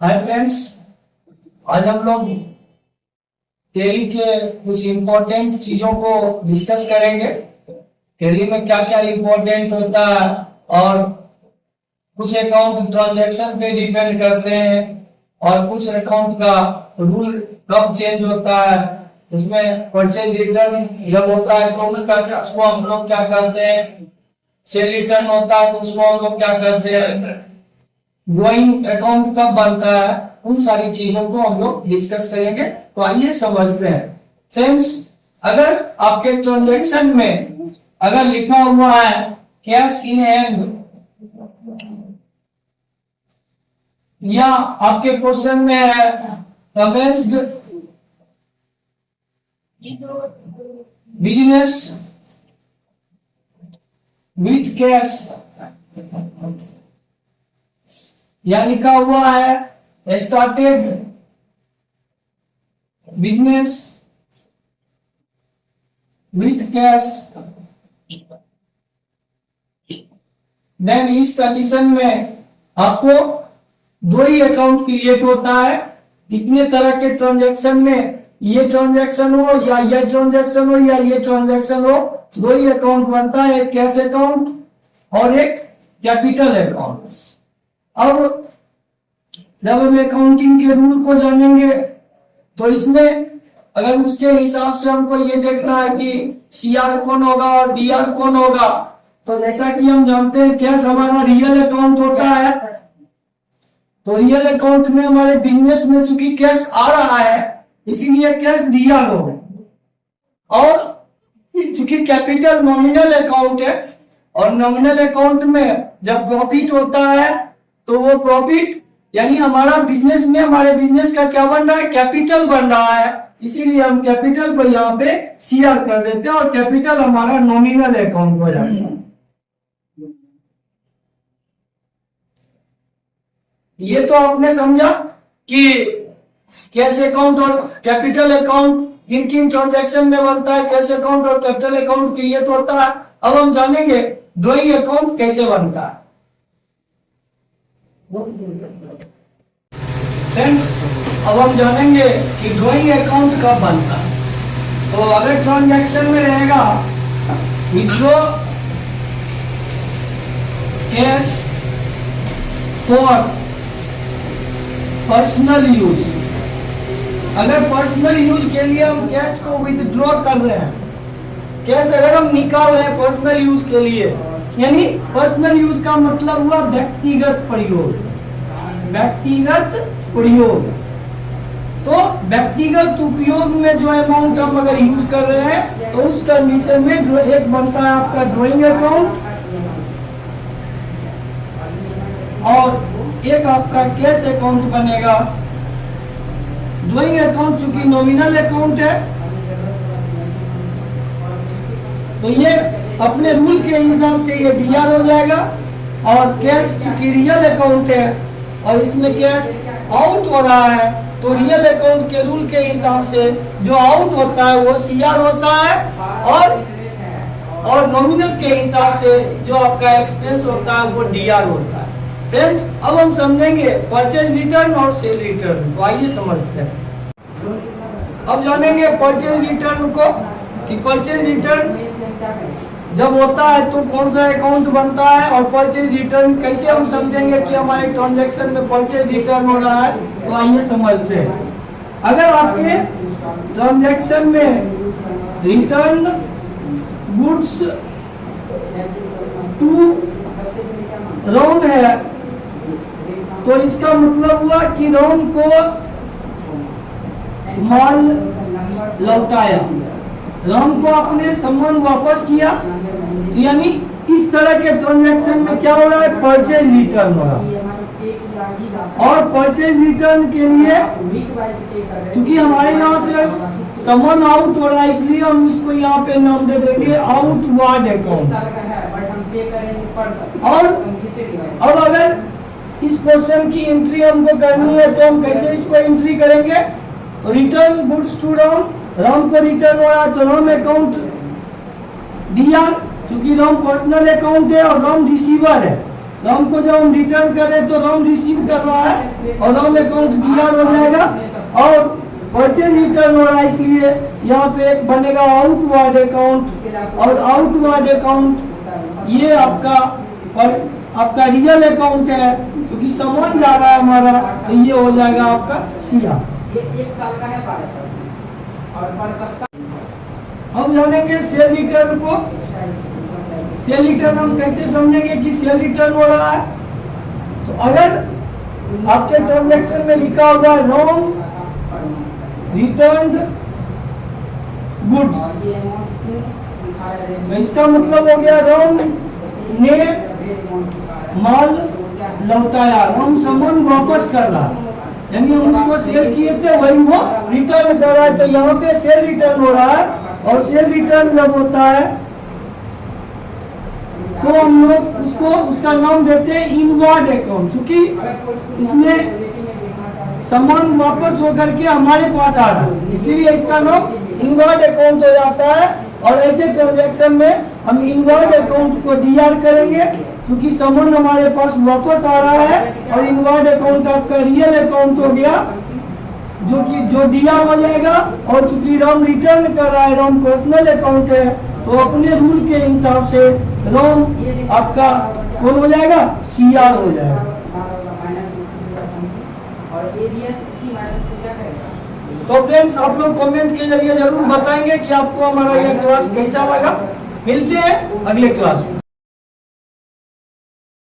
Hi friends, आज हम लोग टैली के कुछ इम्पोर्टेंट चीजों को डिस्कस करेंगे। टैली में क्या क्या इम्पोर्टेंट होता है और कुछ अकाउंट ट्रांजैक्शन पे डिपेंड करते हैं और कुछ अकाउंट का रूल कब चेंज होता है। उसमें परचेज रिटर्न जब होता है तो उसको हम लोग क्या करते हैं, सेल रिटर्न होता है तो उसको हम लोग क्या करते हैं, ड्रॉइंग अकाउंट कब बनता है, उन सारी चीजों को हम लोग डिस्कस करेंगे। तो आइए समझते हैं फ्रेंड्स। अगर आपके ट्रांजैक्शन में अगर लिखा हुआ है कैश इन हैंड या आपके क्वेश्चन में है कमेंस्ड बिजनेस विथ कैश या लिखा हुआ है started business with cash, then इस कंडीशन में आपको दो ही अकाउंट क्रिएट होता है। कितने तरह के ट्रांजैक्शन में ये ट्रांजैक्शन हो या ये ट्रांजैक्शन हो या ये ट्रांजैक्शन हो, दो ही अकाउंट बनता है, एक कैश अकाउंट और एक कैपिटल अकाउंट। अब जब हम अकाउंटिंग के रूल को जानेंगे तो इसमें अगर उसके हिसाब से हमको ये देखना है कि सीआर कौन होगा और डीआर कौन होगा, तो जैसा कि हम जानते हैं कैश हमारा रियल अकाउंट होता है, तो रियल अकाउंट में हमारे बिजनेस में चूंकि कैश आ रहा है इसीलिए कैश डीआर होगा। और चूंकि कैपिटल नॉमिनल अकाउंट है और नॉमिनल अकाउंट में जब प्रॉफिट होता है तो वो प्रॉफिट यानी हमारा बिजनेस में हमारे बिजनेस का क्या बन रहा है, कैपिटल बन रहा है, इसीलिए हम कैपिटल को यहाँ पे सीआर कर देते हैं और कैपिटल हमारा नॉमिनल अकाउंट हो जाता है। ये तो आपने समझा कि कैश अकाउंट और कैपिटल अकाउंट किन किन ट्रांजैक्शन में बनता है, कैश अकाउंट और कैपिटल अकाउंट क्रिएट होता है। अब हम जानेंगे ड्रॉइंग अकाउंट कैसे बनता है। फ्रेंड्स, अब हम जानेंगे कि ड्रॉइंग अकाउंट कब बनता है। तो अगर ट्रांजैक्शन में रहेगा withdraw cash for personal use, अगर पर्सनल यूज के लिए हम कैश को विथड्रॉ कर रहे हैं, कैश अगर हम निकाल रहे हैं पर्सनल यूज के लिए, यानी पर्सनल यूज का मतलब हुआ व्यक्तिगत प्रयोग, व्यक्तिगत प्रयोग। तो व्यक्तिगत उपयोग में जो अमाउंट हम अगर यूज कर रहे हैं तो उस कंडीशन में एक बनता है आपका ड्रॉइंग अकाउंट और एक आपका कैश अकाउंट बनेगा। ड्रॉइंग अकाउंट चूंकि नॉमिनल अकाउंट है तो ये अपने रूल के हिसाब से ये डीआर हो जाएगा और कैश चूंकि रियल अकाउंट है और इसमें कैश आउट हो रहा है तो रियल अकाउंट के रूल के हिसाब से जो आउट होता है वो सीआर होता है और नॉमिनल के हिसाब से जो आपका एक्सपेंस होता है वो डीआर होता है। फ्रेंड्स, अब हम समझेंगे परचेज रिटर्न और सेल रिटर्न को। आइए समझते हैं। अब जानेंगे परचेज रिटर्न को कि परचेज रिटर्न जब होता है तो कौन सा अकाउंट बनता है और परचेज रिटर्न कैसे हम समझेंगे कि हमारे ट्रांजैक्शन में परचेज रिटर्न हो रहा है। तो आइए समझते हैं। अगर आपके ट्रांजैक्शन में रिटर्न गुड्स टू राउंड है तो इसका मतलब हुआ कि राउंड को माल लौटाया, राउंड को आपने सामान वापस किया, यानी इस तरह के ट्रांजैक्शन में क्या हो रहा है, परचेज रिटर्न हो रहा है। और परचेज रिटर्न के लिए क्योंकि हमारे यहाँ से सामान आउट हो रहा है इसलिए हम इसको यहाँ पे नाम दे देंगे आउटवार्ड अकाउंट। और अब अगर इस क्वेश्चन की एंट्री हमको करनी है तो हम कैसे इसको एंट्री करेंगे, तो return goods to round, round को रिटर्न हो रहा है तो राउंड अकाउंट डीआर, चूंकि राउंड पर्सनल अकाउंट है और राउंड रिसीवर है, राम को जब हम रिटर्न करें तो राम रिसीव कर रहा है और राम अकाउंट क्लियर हो जाएगा। और परचेज रिटर्न हो रहा है, इसलिए यहाँ पे एक बनेगा आउटवर्ड अकाउंट। और आउटवर्ड अकाउंट ये आपका रियल अकाउंट है, क्योंकि सामान जा रहा है हमारा, तो ये हो जाएगा आपका सीआर। ये 1 साल का है 12% और पर सप्ताह। हम जानेंगे सेल रिटर्न को। सेल रिटर्न हम कैसे समझेंगे कि सेल रिटर्न हो रहा है। तो अगर आपके ट्रांजैक्शन में लिखा होगा राम रिटर्न्ड गुड्स, तो इसका मतलब हो गया राम ने माल लौटाया, राम सामान वापस कर रहा है, यानी हम उसको सेल किए थे वही वो रिटर्न कर रहा है। तो यहाँ पे सेल रिटर्न हो रहा है। और सेल रिटर्न जब होता है तो हम लोग उसका नाम देते हैं इनवर्ड अकाउंट, क्योंकि इसमें सामान वापस होकर के हमारे पास आ रहा है, इसीलिए इसका नाम इनवर्ड अकाउंट हो जाता है। और ऐसे ट्रांजैक्शन में हम इनवर्ड अकाउंट को डीआर करेंगे, क्योंकि सामान हमारे पास वापस आ रहा है। और इनवर्ड अकाउंट आपका रियल अकाउंट हो गया, जो डीआर हो जाएगा। और चूंकि राम रिटर्न कर रहा है, राम पर्सनल अकाउंट है, तो अपने रूल के हिसाब से राम आपका कौन हो जाएगा, सीआर हो जाएगा। तो फ्रेंड्स, आप लोग कमेंट के जरिए जरूर बताएंगे कि आपको हमारा यह क्लास कैसा लगा। मिलते हैं अगले क्लास में।